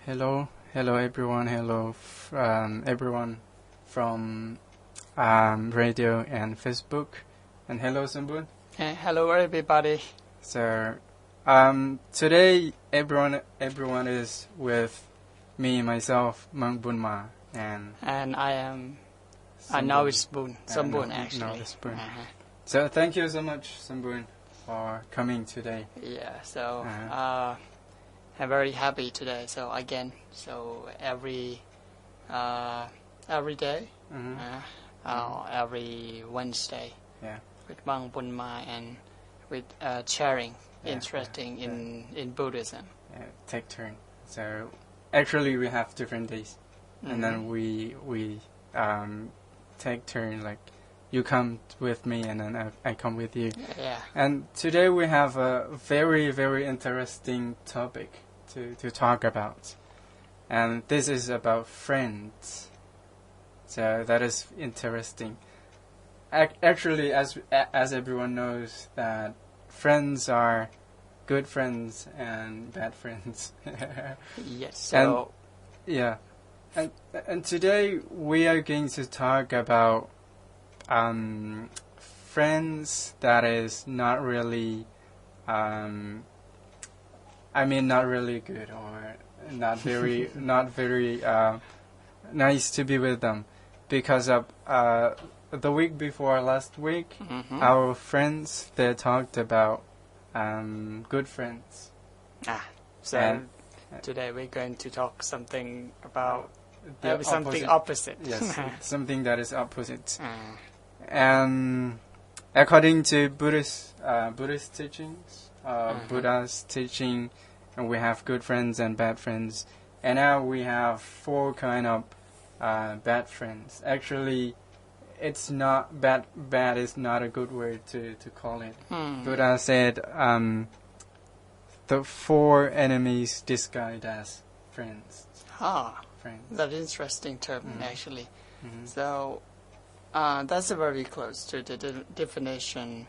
Hello everyone, everyone from radio and Facebook, and hello Somboun. Hello everybody. So today everyone is with me, myself, Bounma, and I am. Now it's Somboun actually. No, it's Boun. So thank you so much, Somboun, for coming today. Yeah. So I'm very happy today. So again, every day, every Wednesday, with Bounma and with sharing interesting in Buddhism. Take turn. So actually we have different days, and then we take turn, like you come with me and then I come with you. Yeah. And today we have a very, very interesting topic to talk about. And this is about friends. So that is interesting. Actually, as everyone knows, that friends are good friends and bad friends. Yes. So And today we are going to talk about friends that is not really, not really good, or not very nice to be with them, because of the week before last week, our friends, they talked about good friends. So today we're going to talk something about something opposite. Yes, something that is opposite. And according to Buddhist teachings, Buddha's teaching, we have good friends and bad friends. And now we have 4 kind of bad friends. Actually, it's not bad. Bad is not a good word to call it. Buddha said the 4 enemies disguised as friends. Friends. That's an interesting term, actually. So that's very close to the definition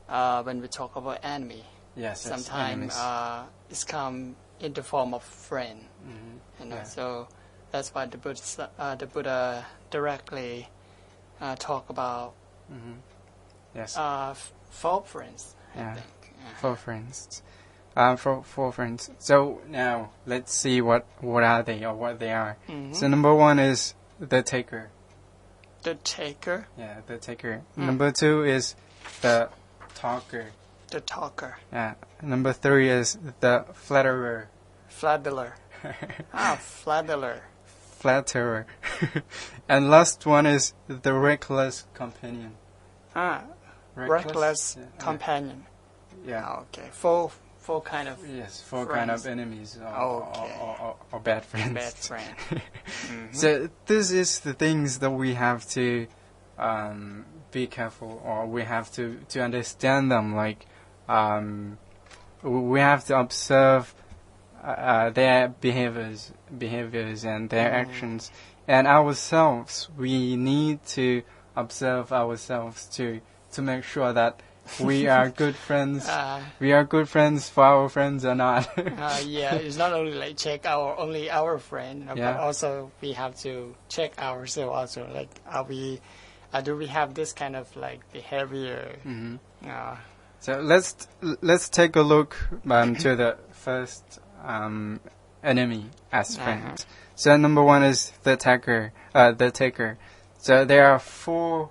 when we talk about enemy. Yes. Sometimes it's come in the form of friend. So that's why the Buddha directly talk about 4 friends. I think 4 friends. 4 friends. So now let's see what are they, or what they are. So number 1 is the taker. The taker. Yeah, the taker. Number 2 is the talker. The talker. Yeah. Number 3 is the flatterer. Flatterer. Flatterer. Flatterer. And last one is the reckless companion. Reckless companion. Yeah. Okay. 4 kind of. Yes, 4 friends. kind of enemies or bad friends. Bad friend. So this is the things that we have to be careful, or we have to understand them. Like we have to observe their behaviors and their actions, and ourselves. We need to observe ourselves to make sure that we are good friends. We are good friends for our friends or not. It's not only like check our friend, but also we have to check ourselves also. Like, do we have this kind of like behavior? So let's take a look to the first enemy as friends. So number 1 is the taker. So there are 4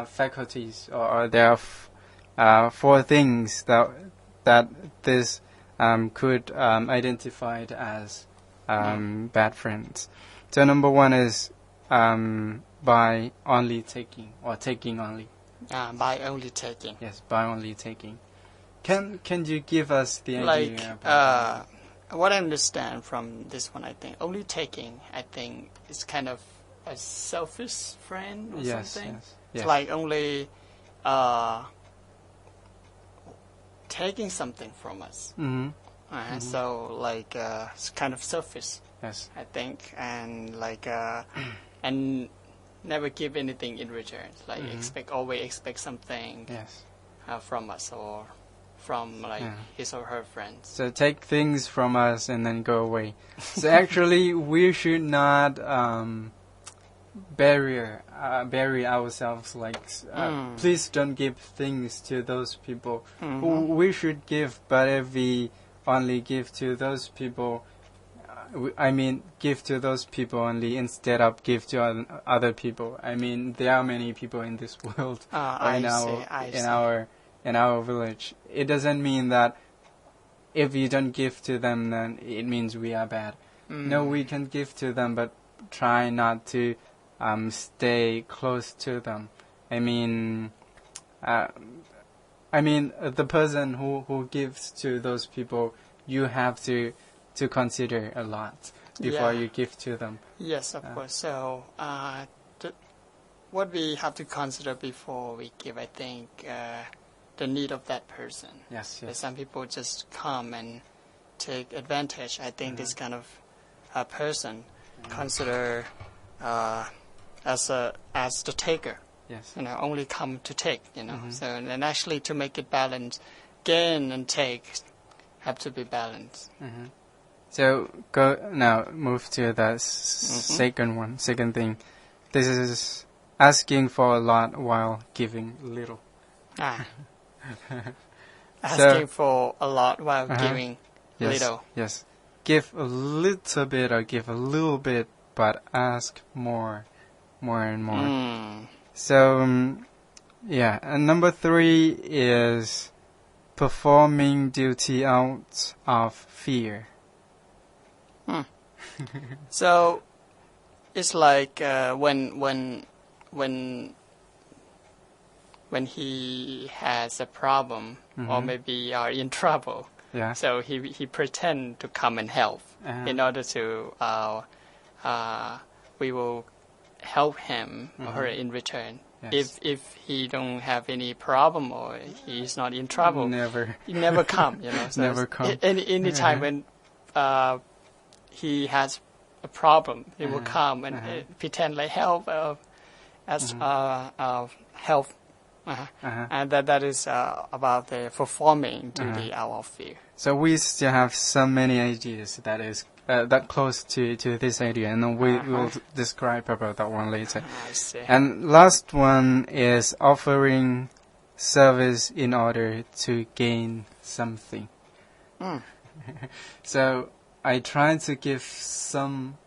faculties, or there are 4 things that this could identify as bad friends. So number 1 is by only taking, or taking only. By only taking. Yes, by only taking. Can you give us the idea? Like about what I understand from this one, I think only taking, is kind of a selfish friend or something. Yes. It's like only taking something from us. So like it's kind of selfish. Yes. I think, and like and never give anything in return. Like always expect something from us, or from like his or her friends. So take things from us and then go away. So actually, we should not bury ourselves like. Please don't give things to those people. We should give, but if we only give to those people. Give to those people only instead of give to other people. I mean, there are many people in this world, in our village. It doesn't mean that if you don't give to them, then it means we are bad. No, we can give to them, but try not to stay close to them. The person who gives to those people, you have to consider a lot before you give to them. Yes, of course. So, what we have to consider before we give, I think, the need of that person. Yes. Some people just come and take advantage. I think this kind of a person consider as the taker. Yes. Only come to take. So, and actually to make it balanced, gain and take have to be balanced. So move to the second thing. This is asking for a lot while giving little. Asking for a lot while giving little. Yes. Give a little bit or give a little bit, but ask more and more. So, and number 3 is performing duty out of fear. So it's like when he has a problem or maybe are in trouble. Yeah. So he pretend to come and help in order to we will help him or her in return. Yes. If he don't have any problem or he's not in trouble, he never come. So never come. Any time when he has a problem, he will come and pretend like help help. And that is about the performing duty out of fear. So we still have so many ideas that is that close to this idea, and we will describe about that one later. I see. And last one is offering service in order to gain something. So I try to give some.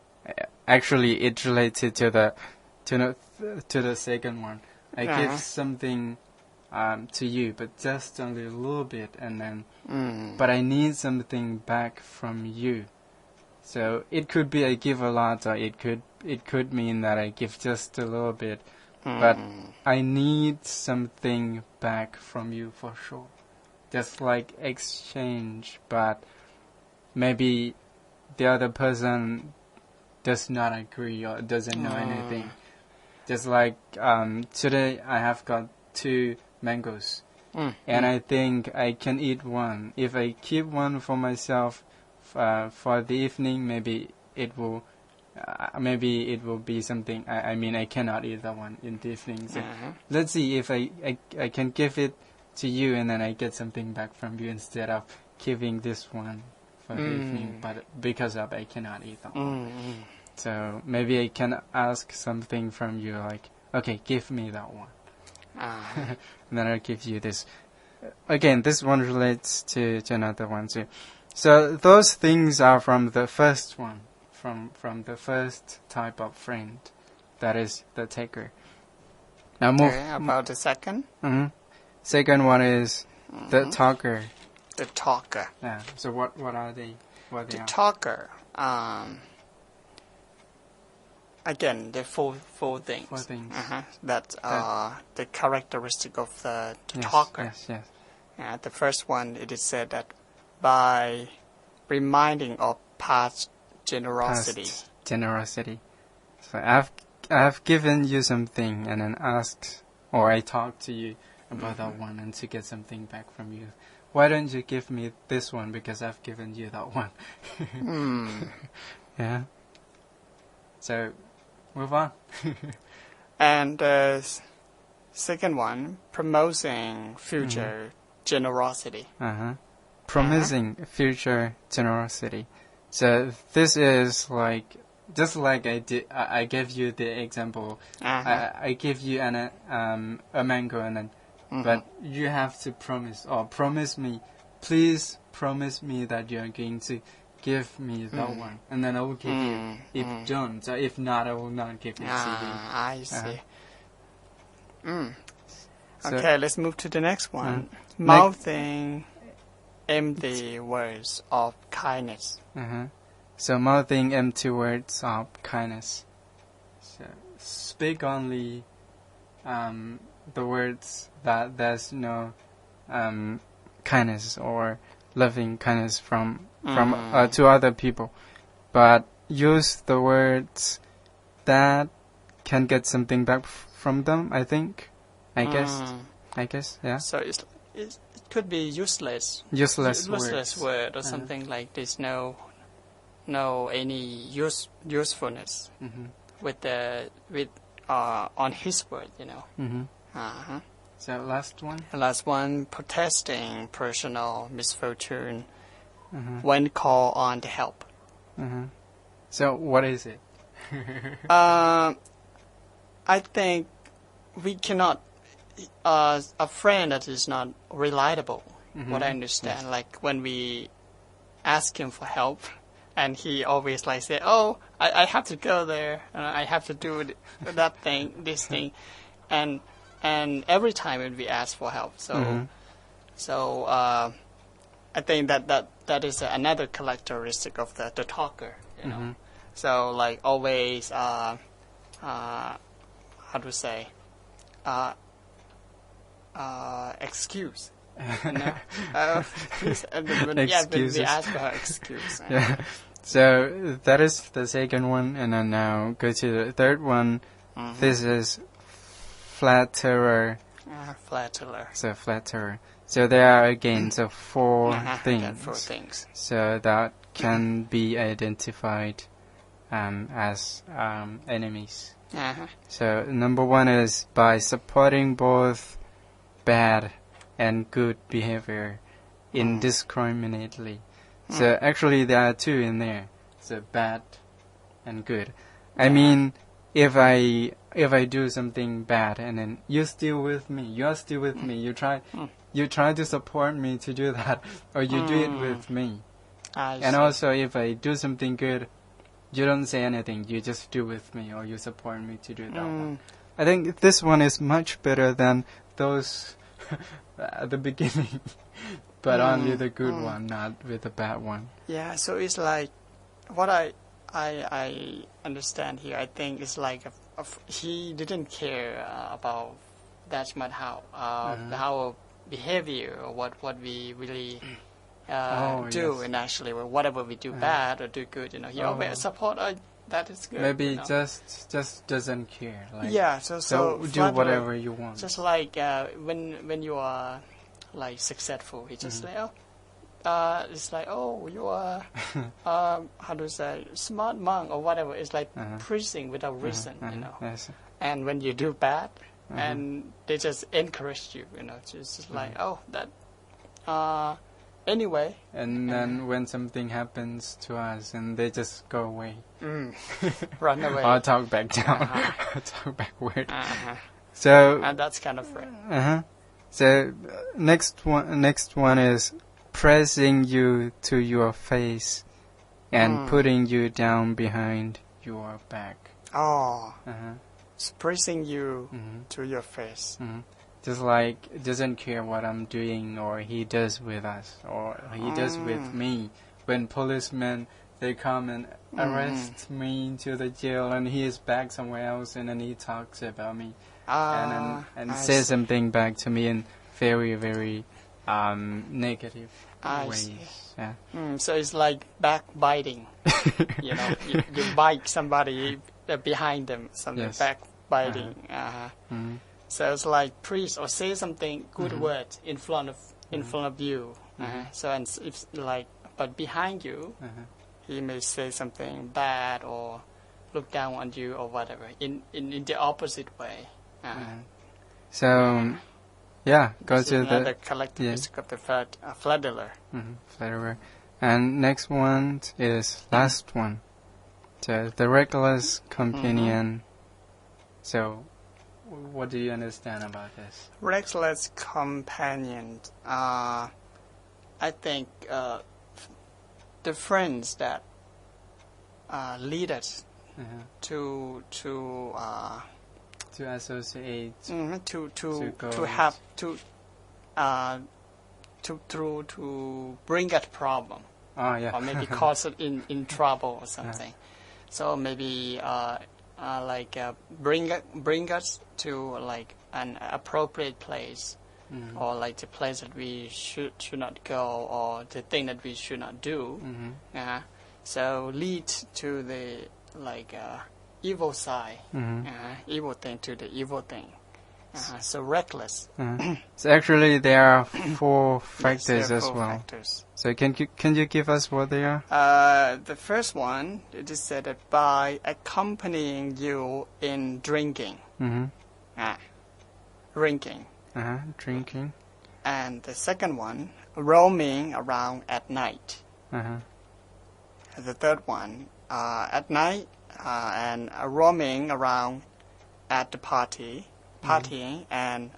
Actually, it's related to the second one. I give something to you, but just only a little bit, and then. But I need something back from you. So it could be I give a lot, or it could mean that I give just a little bit. But I need something back from you for sure. Just like exchange, but maybe the other person does not agree or doesn't know anything. Just like today I have got 2 mangoes. And I think I can eat one. If I keep one for myself for the evening, maybe it will be something. I cannot eat that one in the evening. So let's see if I can give it to you, and then I get something back from you instead of giving this one for the evening. But because of I cannot eat that one. So maybe I can ask something from you, like, okay, give me that one. And then I'll give you this. Again, this one relates to another one too. So those things are from the first one, from the first type of friend, that is the taker. Now move. Okay, about the second. Second one is the talker. The talker. Yeah. So what are they? The talker. Again, the four things. 4 things. That the characteristic of the talker. Yes. The first one, it is said that by reminding of past generosity. So I have given you something and then asked, or I talked to you about that one and to get something back from you. Why don't you give me this one because I've given you that one? Yeah. So, move on. And the second one, promoting future generosity. Promising future generosity. So this is like just like I gave you the example. I give you a mango, and then but you have to promise me, please promise me that you are going to give me that one, and then I will give you. If don't, so if not, I will not give you. I see. Okay, let's move to the next one. Mouthing empty words of kindness. So mouthing empty words of kindness. So speak only the words that there's no kindness or loving kindness from to other people, but use the words that can get something back from them. I guess, yeah. So it could be useless word or something like this. No any usefulness with on his word, you know. So last one, protesting personal misfortune when called on to help. So what is it? I think we cannot. A friend that is not reliable. What I understand, like when we ask him for help, and he always like say, "Oh, I have to go there, and I have to do that thing, this thing," and every time when we ask for help, so I think that is another characteristic of the talker, you know. So like always, how to say, excuse. You know? When we ask for excuse. So that is the second one, and then now go to the third one. This is flatterer. So flatterer. So there are again four things. So that can be identified as enemies. So number one is by supporting both bad and good behavior indiscriminately. So actually there are two in there. So bad and good. I mean, if I do something bad and then you're still with me, you try to support me to do that, or you do it with me. And also if I do something good, you don't say anything, you just do with me, or you support me to do that one. I think this one is much better than those at the beginning, but only the good one, not with the bad one. Yeah, so it's like what I understand here. I think it's like he didn't care about that much how behavior or what we really do, and actually whatever we do bad or do good, you know, he always support. That is good. Maybe you know? just doesn't care. Like, yeah, so do whatever you want. Just like when you are like successful, he just like it's like, oh, you are how to say, smart monk or whatever. It's like preaching without reason, you know. Yes. And when you do bad, and they just encourage you, you know. It's just like, oh, that. Anyway. And then when something happens to us, and they just go away. Run away. Or talk back down. Talk backward. So. And that's kind of right. So next one is pressing you to your face and putting you down behind your back. Oh. It's pressing you to your face. Just like doesn't care what I'm doing or he does with us or he does with me. When policemen, they come and arrest me to the jail and he is back somewhere else and then he talks about me and says something back to me in very, very negative ways. Yeah. So it's like backbiting. You know, you bite somebody behind them, something backbiting. So it's like preach or say something good word in front of you. So and if like, but behind you, he may say something bad or look down on you or whatever in the opposite way. So Yeah, go this to is the another characteristic of the flatterer. Flatterer. And next one is last one. So the reckless companion. So, what do you understand about this? Reckless companion. I think the friends that lead us to associate, to bring us problem. Or maybe cause it in trouble or something. So maybe bring us to like an appropriate place, or like the place that we should not go, or the thing that we should not do. So lead to the like evil side, evil thing to the evil thing. So reckless. So actually, there are 4 factors there are as 4 well. Factors. So can you give us what they are? The first one, it is said that by accompanying you in drinking. Drinking. Drinking. And the second one, roaming around at night. The third one, at night and roaming around at the partying and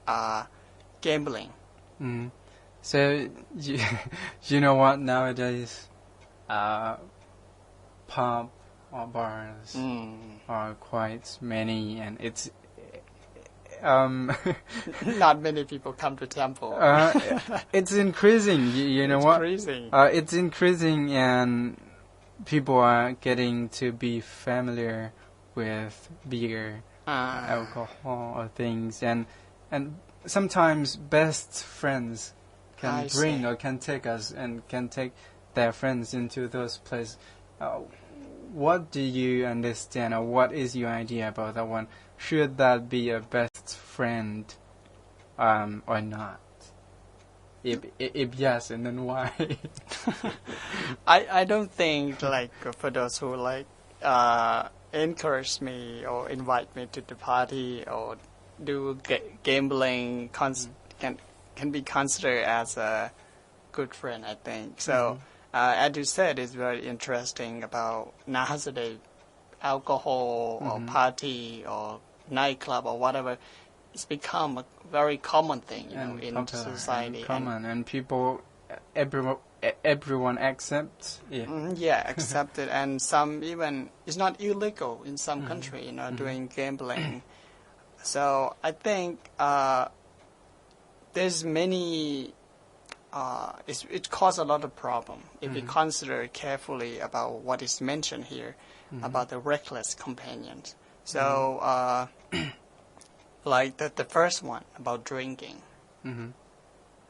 gambling. So you know what, nowadays pub or bars are quite many, and it's not many people come to temple. It's increasing. You know what? Increasing. It's increasing, and people are getting to be familiar with beer, alcohol, or things, and sometimes best friends can bring or can take us and can take their friends into those places. What do you understand, or what is your idea about that one? Should that be a best friend, or not? If yes, and then why? I don't think like for those who like encourage me or invite me to the party or do gambling can be considered as a good friend, I think. So as you said, it's very interesting about nowadays alcohol or party or nightclub or whatever. It's become a very common thing, in society. And people, everyone accepts. Accept it, and some even it's not illegal in some country, doing gambling. So I think there's many. It causes a lot of problem if we consider carefully about what is mentioned here about the reckless companions. So. Like the first one about drinking.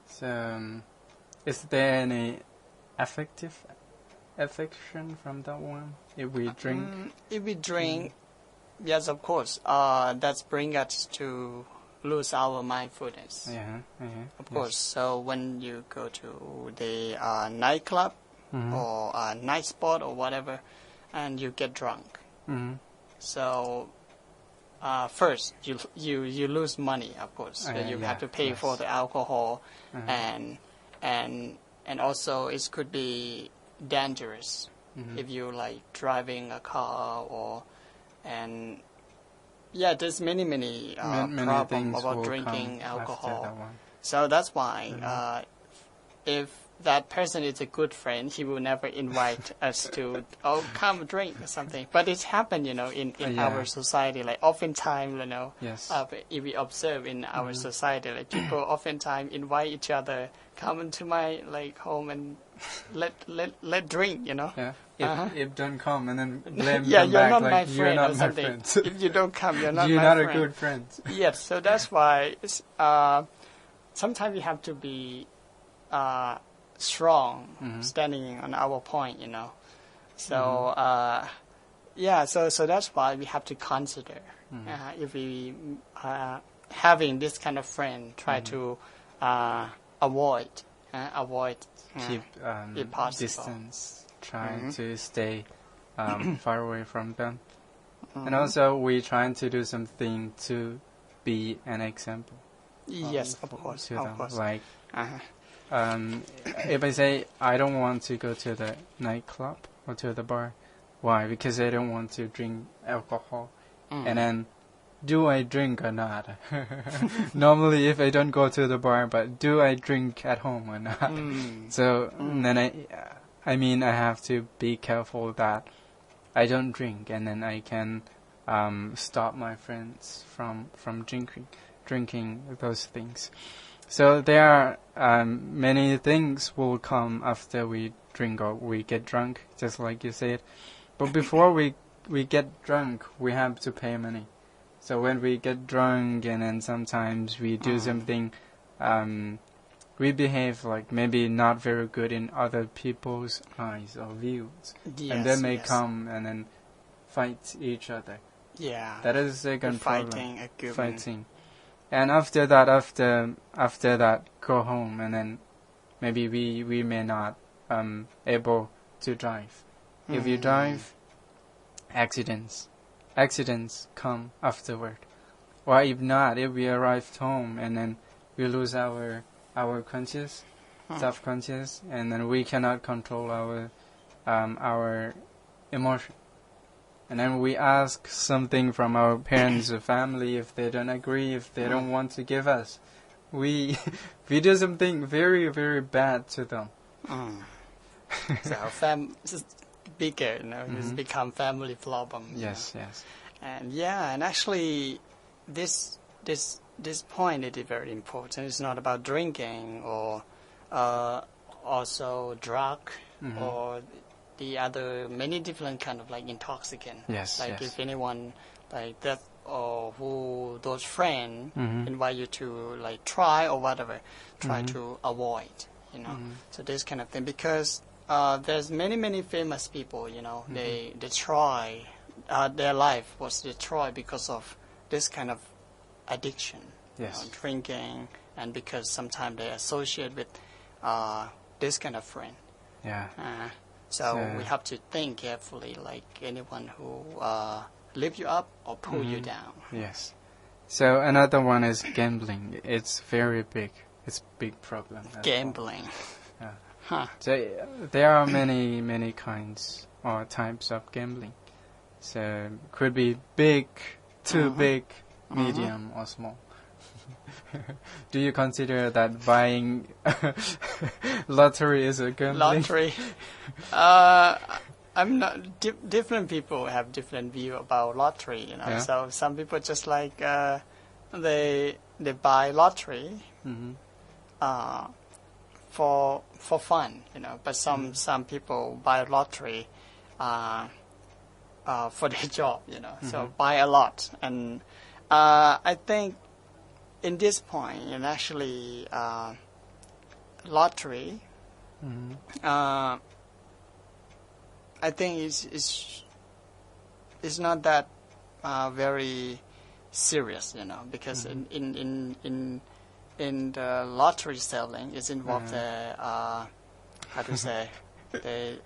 So, is there any affection from that one? If we drink? Yes, of course. That's bring us to lose our mindfulness. Of course. So when you go to the nightclub or a night spot or whatever, and you get drunk, so. First, you lose money, of course. You have to pay for the alcohol, and also it could be dangerous if you like driving a car there's many problems about drinking alcohol. So that's why if that person is a good friend, he will never invite us to come drink or something. But it's happened, in our society. Like oftentimes, if we observe in our society, like people oftentimes invite each other, come into my home and let drink, If don't come and then blame them you're back, not like my friend you're not or my something. friend. If you don't come, you're not you're my not friend. a good friend. Yes, so that's why sometimes we have to be strong, standing on our point, So so that's why we have to consider if we having this kind of friend, try to avoid keep if possible. distance, trying to stay far away from them, and also we trying to do something to be an example. Yes, of course. Of course. Like, if I say I don't want to go to the nightclub or to the bar, why? Because I don't want to drink alcohol. And then, do I drink or not? Normally, if I don't go to the bar, but do I drink at home or not? So then I mean, I have to be careful that I don't drink, and then I can stop my friends from drinking those things. So there are many things will come after we drink or we get drunk, just like you said. But before we get drunk, we have to pay money. So when we get drunk and then sometimes we do something, we behave like maybe not very good in other people's eyes or views. And they may come and then fight each other. Yeah. That is the second problem. Fighting. And after that, go home, and then maybe we may not able to drive. If you drive, accidents come afterward. Or if not, if we arrived home and then we lose our self-conscious, and then we cannot control our emotion. And then we ask something from our parents or family. If they don't agree, if they don't want to give us, we do something very, very bad to them. So it's bigger, it's become family problem. Yes. And actually, this point is very important. It's not about drinking or also drug or the other many different kind of like intoxicant. Yes. If anyone like that or who those friends invite you to like try or whatever, try to avoid, So this kind of thing, because there's many famous people, they try their life was destroyed because of this kind of addiction, drinking, and because sometimes they associate with this kind of friend. Yeah. So we have to think carefully, like anyone who lift you up or pull you down. Yes. So another one is gambling. It's very big. It's a big problem. Gambling. Yeah. So there are many kinds or types of gambling. So could be big, too big, medium, or small. Do you consider that buying lottery is a gambling? Lottery. I'm not. Different people have different view about lottery. Yeah. So some people just like they buy lottery for fun. But some people buy lottery for their job. So buy a lot, and I think. In this point, and actually, lottery, I think is not that very serious, because in the lottery selling, it involves how to say the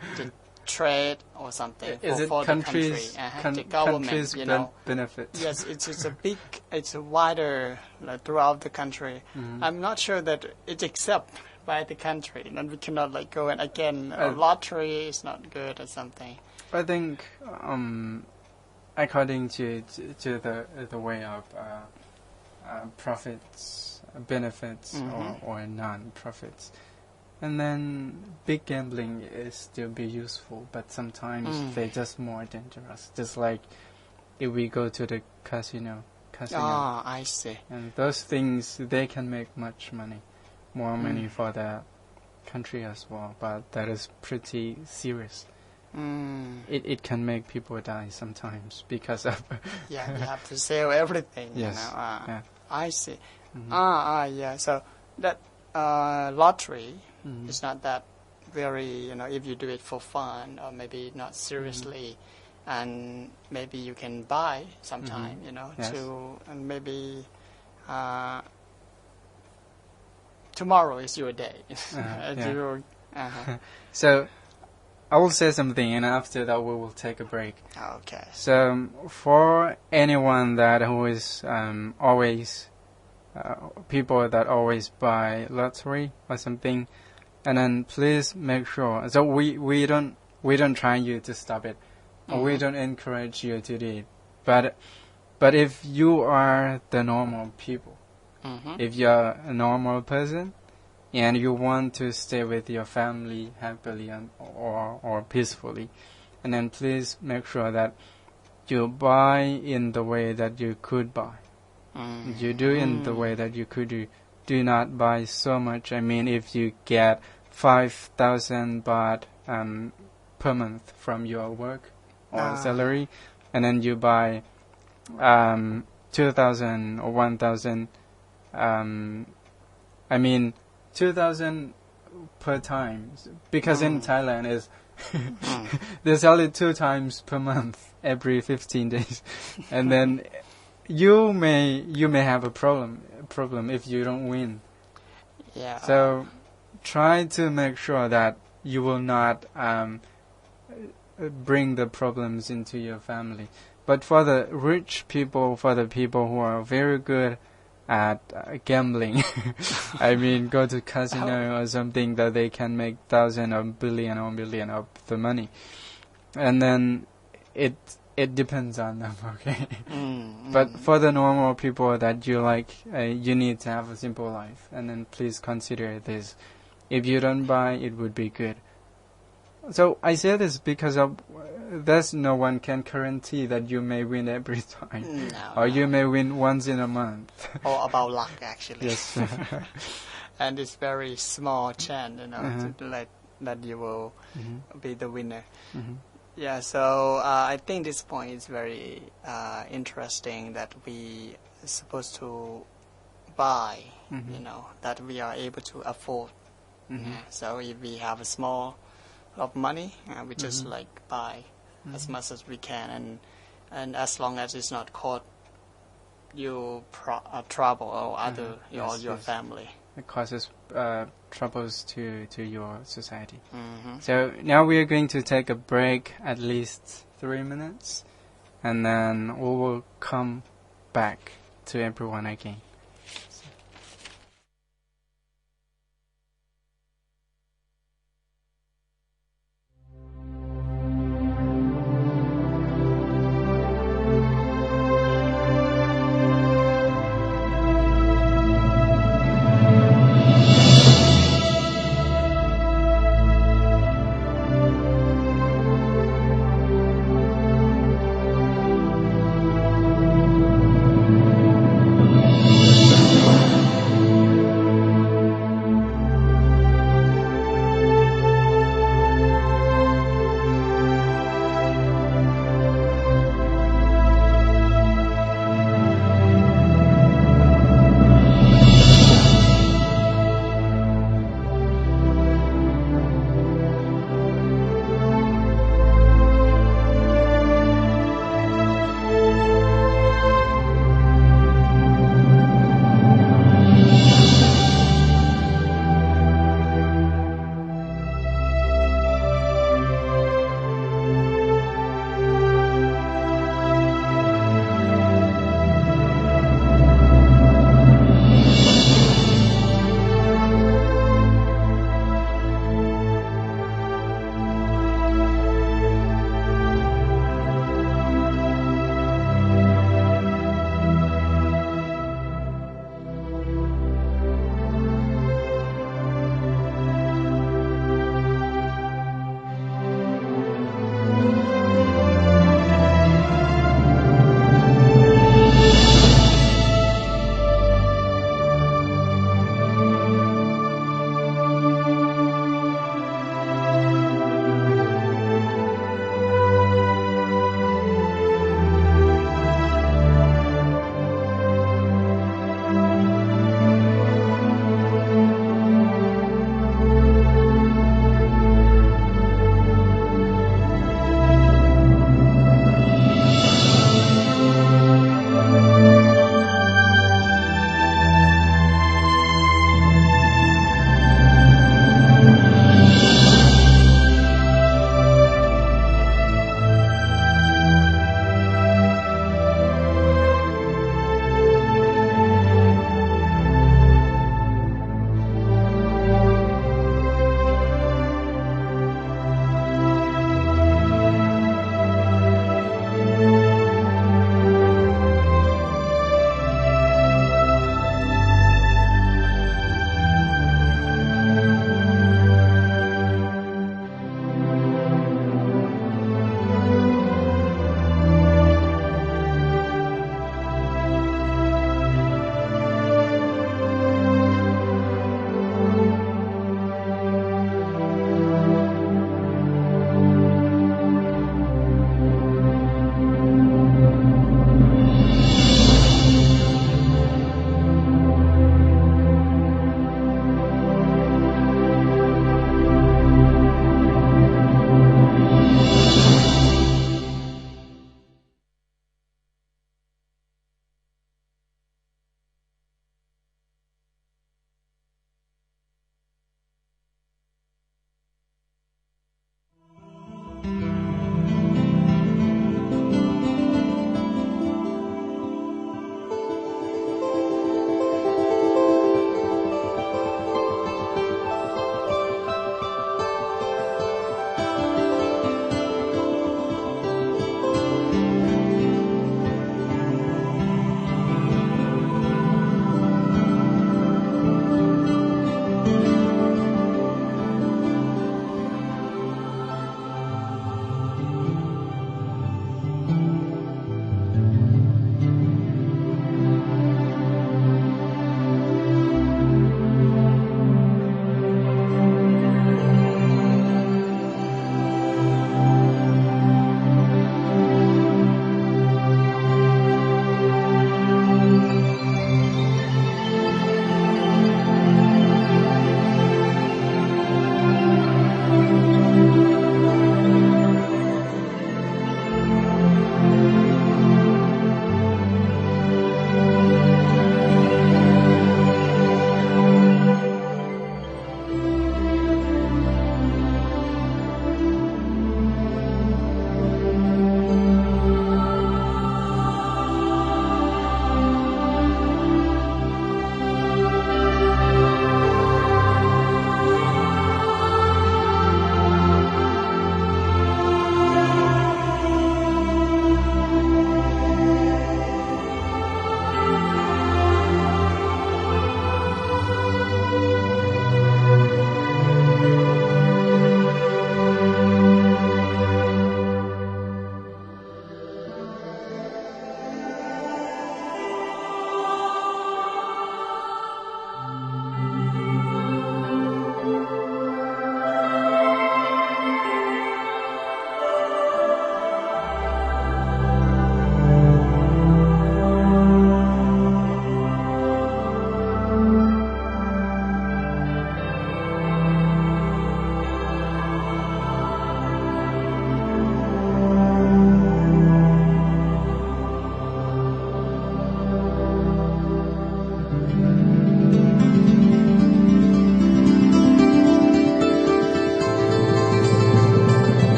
trade or something for countries, the country, the government, benefit. Yes, it's a wider throughout the country. I'm not sure that it's accepted by the country, and we cannot like go and again lottery is not good or something. I think according to the way of profits, benefits, or non-profits. And then big gambling is still be useful, but sometimes they're just more dangerous. Just like if we go to the casino. Ah, I see. And those things, they can make much money, more money for the country as well. But that is pretty serious. It can make people die sometimes because of... you have to sell everything. Yes. I see. Yeah. So that lottery is not that very, if you do it for fun or maybe not seriously, and maybe you can buy sometime, and maybe tomorrow is your day. So I will say something, and after that we will take a break. Okay. So for anyone who is always people that always buy lottery or something, and then please make sure. So we don't try you to stop it, or we don't encourage you to do it. But if you are the normal people, if you're a normal person, and you want to stay with your family happily or peacefully, and then please make sure that you buy in the way that you could buy. You do in the way that you could do. Do not buy so much. I mean, if you get 5,000 baht per month from your work or salary, and then you buy 2,000 or 1,000, I mean 2,000 per time, because in Thailand is they sell it 2 times per month every 15 days, and then you may have a problem if you don't win. Yeah. So try to make sure that you will not bring the problems into your family. But for the rich people, for the people who are very good at gambling, I mean, go to casino or something that they can make 1,000 or billion or million of the money, and then it depends on them, okay? But for the normal people that you like, you need to have a simple life, and then please consider this. If you don't buy, it would be good. So I say this because there's no one can guarantee that you may win every time, or you may win once in a month. Or about luck, actually. Yes. And it's very small chance, that you will be the winner. Yeah, so I think this point is very interesting, that we are supposed to buy, that we are able to afford. So if we have a small of money, we just buy as much as we can, and as long as it's not cause you trouble or your family. It causes troubles to your society. So now we are going to take a break, at least 3 minutes, and then we will come back to everyone again.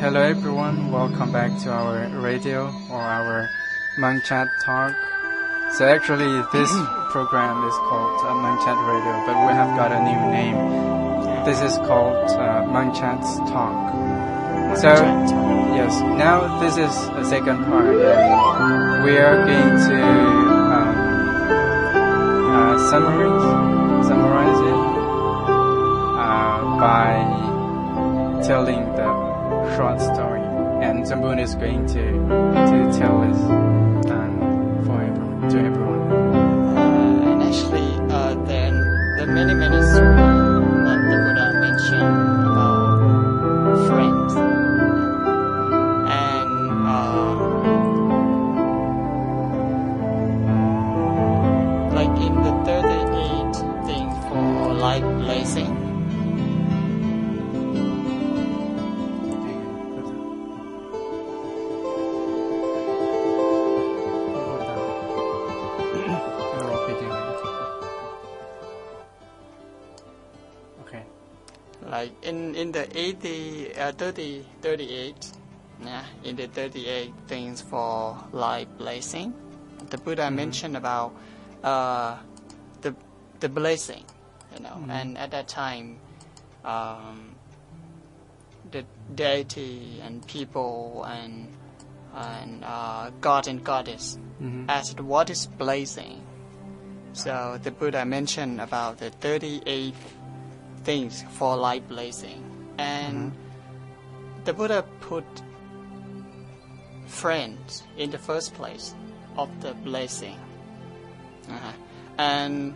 Hello everyone, welcome back to our radio or our MONKCHAT talk. So actually this program is called MONKCHAT Radio, but we have got a new name. This is called MONKCHAT's Talk. So yes, now this is a second part and we are going to summarize it by telling the short story, and Somboun is going to tell us to everyone. And actually, then the many stories that the Buddha mentioned about friends, and like in the 38 things for life blessing. Like in the 38, in the 38 things for life blessing, the Buddha mentioned about the blessing, and at that time, the deity and people and god and goddess asked what is blessing. So the Buddha mentioned about the 38 things for life blessing, and the Buddha put friends in the first place of the blessing, and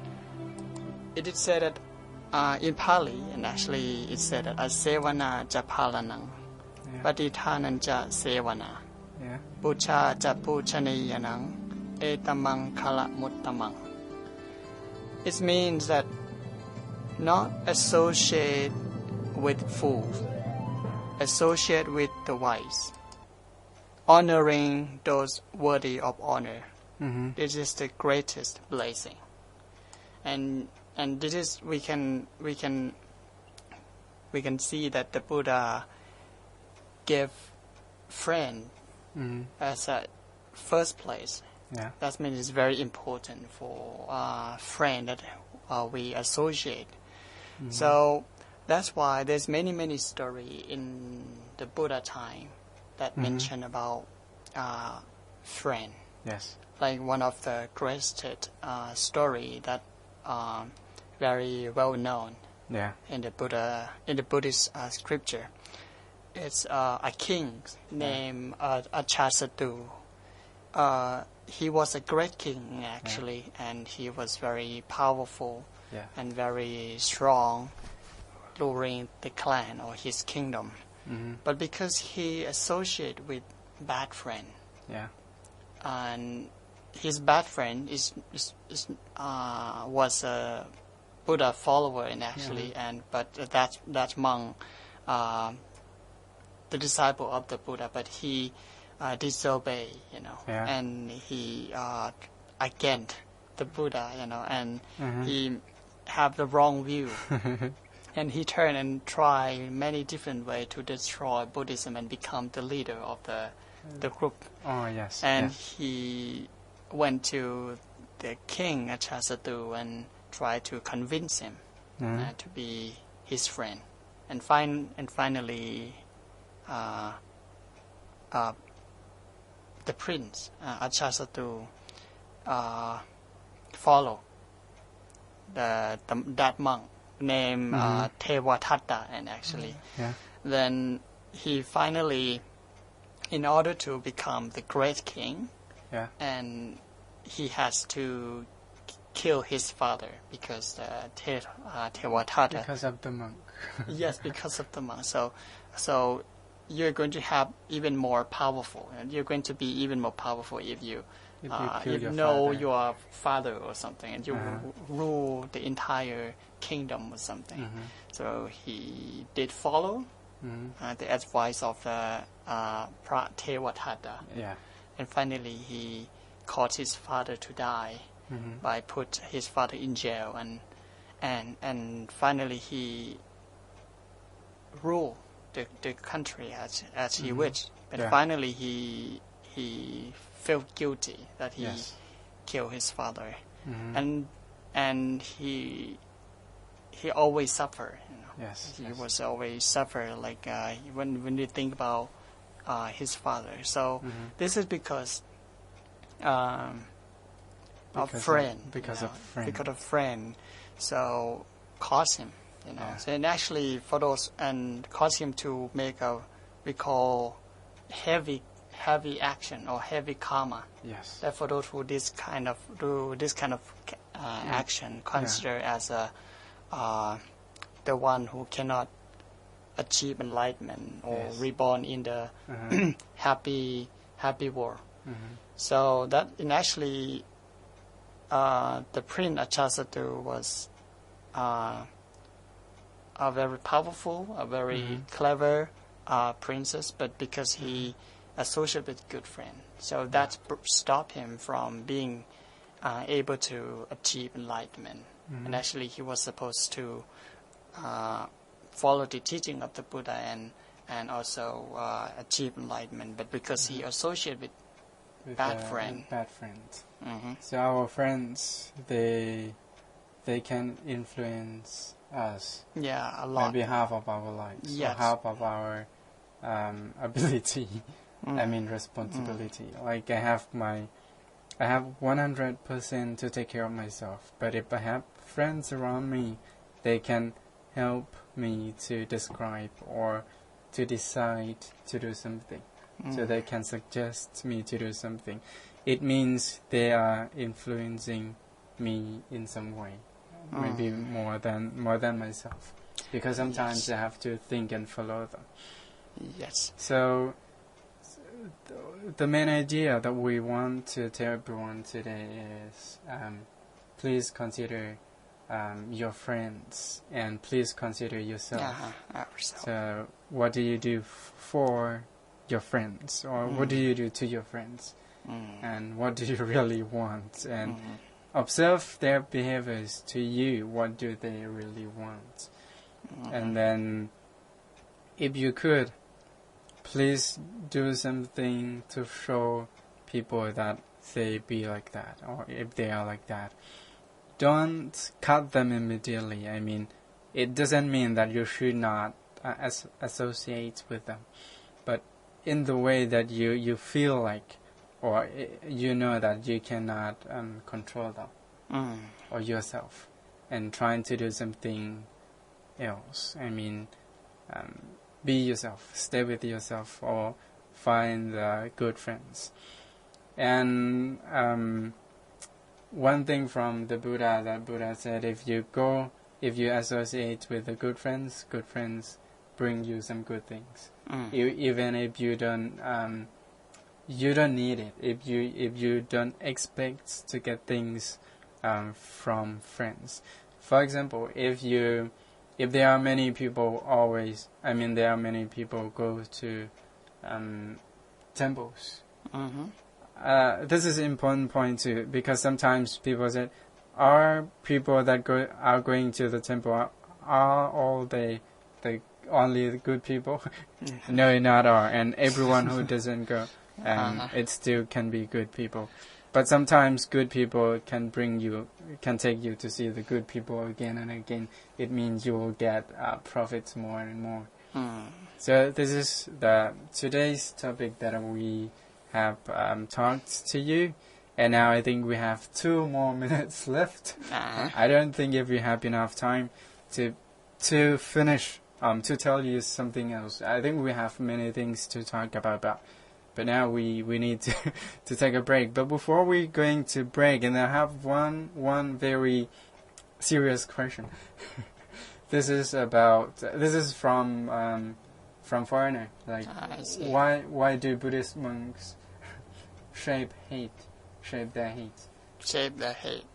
it is said that in Pali, and actually it said that asevana ja palanang, patithanan ja sevana, pucha ja puchaniyanang, etamang kala muttamang. It means that not associate with fools, associate with the wise, honoring those worthy of honor. This is the greatest blessing, and this is we can see that the Buddha gave friend as a first place. That means it's very important for friend that we associate. So that's why there's many story in the Buddha time that mention about friend. Yes. Like one of the greatest story that very well known in the Buddhist scripture. It's a king named Achasattu. He was a great king actually, and he was very powerful and very strong, ruling the clan or his kingdom. But because he associated with bad friend, and his bad friend was a Buddha follower, and actually, but that monk, the disciple of the Buddha, but he disobey, and he against the Buddha, and he have the wrong view, and he turned and tried many different ways to destroy Buddhism and become the leader of the group. And he went to the king Achasattu and tried to convince him to be his friend, and finally the prince Achasattu follow that monk named Tewatatta, and actually then he finally, in order to become the great king, and he has to kill his father because Tewatatta, because of the monk. Yes, because of the monk. So you're going to have even more powerful, and you're going to be even more powerful if you know your father or something, and you rule the entire kingdom or something. So he did follow the advice of Phra Tong, and finally he caused his father to die by put his father in jail, and finally he ruled the country as he wished. But finally he felt guilty that he killed his father, and he always suffered. He was always suffer, like when you think about his father. So this is because of friend. Because of friend. So caused him, So, and actually for those, and caused him to make we call heavy action or heavy karma. Yes. That for those who do this kind of action, consider as the one who cannot achieve enlightenment or reborn in the happy world. So that actually the Prince Ajatasattu was a very powerful, a very clever princess, but because he associated with good friend, so that stopped him from being able to achieve enlightenment. And actually he was supposed to follow the teaching of the Buddha and also achieve enlightenment, but because he associated with bad friends. So our friends, they can influence us. Yeah, a lot. On behalf of our lives, or half of our ability. I mean responsibility. Like I have 100% to take care of myself. But if I have friends around me, they can help me to describe or to decide to do something. So they can suggest me to do something. It means they are influencing me in some way, maybe more than myself, because sometimes I have to think and follow them. Yes. So the main idea that we want to tell everyone today is please consider your friends, and please consider yourself. So what do you do for your friends, or what do you do to your friends, and what do you really want, and observe their behaviors to you. What do they really want? And then if you could, please do something to show people that they be like that, or if they are like that. Don't cut them immediately. I mean, it doesn't mean that you should not associate with them, but in the way that you feel like, or you know that you cannot control them or yourself, and trying to do something else. I mean, be yourself, stay with yourself, or find good friends. And one thing from the Buddha, that Buddha said, if you associate with the good friends bring you some good things. Even if you don't need it, if you don't expect to get things from friends. For example, if there are many people there are many people go to temples. This is an important point too, because sometimes people say, are people that are going to the temple, are all the only the good people? No, not all. And everyone who doesn't go, it still can be good people. But sometimes good people can take you to see the good people again and again. It means you will get profits more and more. So this is today's topic that we have talked to you. And now I think we have 2 more minutes left. I don't think if we have enough time to finish, to tell you something else. I think we have many things to talk about, but now we need to take a break. But before we're going to break, and I have one very serious question. This is from foreigner. Like, why do Buddhist monks shape their hate? Shape their hate.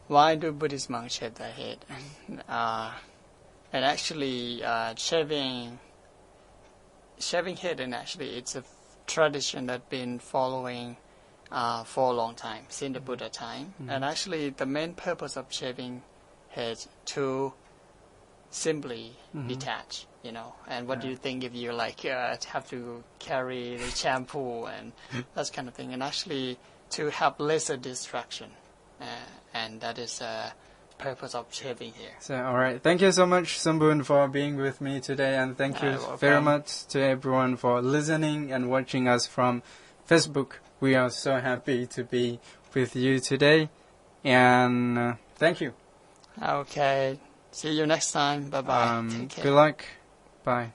Why do Buddhist monks shave their head? And actually, shaving head, and actually it's a tradition that's been following for a long time, since the Buddha time. And actually, the main purpose of shaving head to simply detach. you know. And what do you think if you like have to carry the shampoo and that kind of thing, and actually to have lesser distraction, and that is purpose of shaving here. So, all right. Thank you so much, Somboun, for being with me today, and thank you very much to everyone for listening and watching us from Facebook. We are so happy to be with you today, and thank you. Okay. See you next time. Bye-bye. Take care. Good luck. Bye.